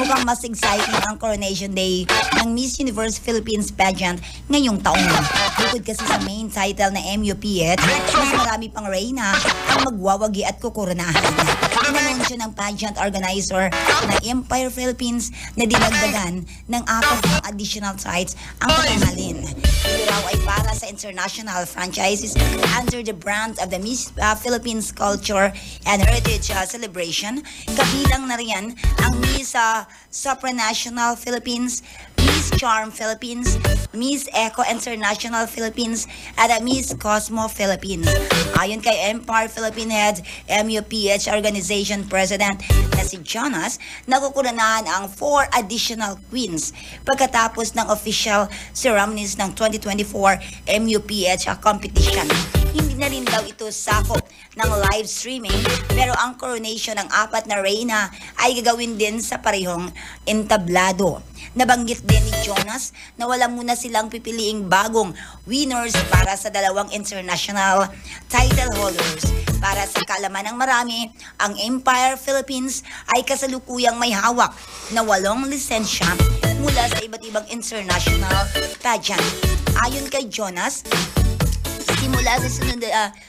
mukhang mas exciting ang Coronation Day ng Miss Universe Philippines pageant ngayong taon. Bukod kasi sa main title na MUPH, mas marami pang reyna ang magwawagi at kukoronahan. Inanunsyo ng pageant organizer ng Empire Philippines na dinagdagan ng 4 additional sites ang pamahalin. Ito raw ay para sa international franchises under the brand of the Miss Philippines Culture and Heritage Celebration. Kabilang na riyan ang Miss Supranational Philippines, Miss Charm Philippines, Miss Eco International Philippines, at Miss Cosmo Philippines. Ayon kay Empire Philippine Head MUPH Organization President na si Jonas, nakukunahan ang 4 additional queens pagkatapos ng official ceremonies ng 2024 MUPH competition. Hindi na rin daw ito sakop ng live streaming, pero ang coronation ng 4 na reyna ay gagawin din sa parehong entablado. Nabanggit din ni Jonas na wala muna silang pipiliing bagong winners para sa 2 international title holders. Para sa kaalaman ng marami, ang Empire Philippines ay kasalukuyang may hawak na 8 lisensya mula sa iba't ibang international pageant. Ayon kay Jonas, simula sa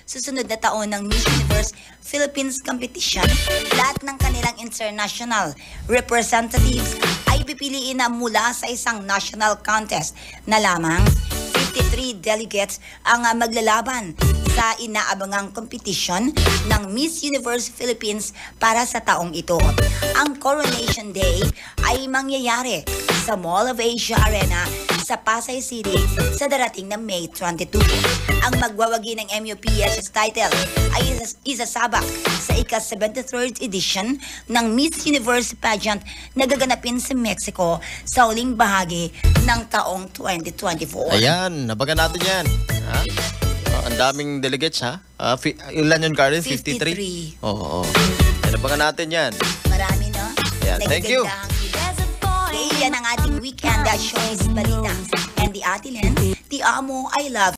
susunod na taon ng Miss Universe Philippines competition, lahat ng kanilang international representatives ay pipiliin na mula sa isang national contest na lamang. 53 delegates ang maglalaban sa inaabangang competition ng Miss Universe Philippines para sa taong ito. Ang Coronation Day ay mangyayari sa Mall of Asia Arena sa Pasay City sa darating na May 22. Ang magwawagi ng MUPH's title ay isasabak sa ika-73rd edition ng Miss Universe pageant na gaganapin sa Mexico sa huling bahagi ng taong 2024. Ayan, nabagan natin yan. Ha? Ang daming delegates, ha? Ilan yun, Karen? 53? Oo. Nabagan natin yan. Marami, no? Ayan, thank you. Okay, yan ang ating weekend shows balita. And the Ate Len, Ti Amo, I Love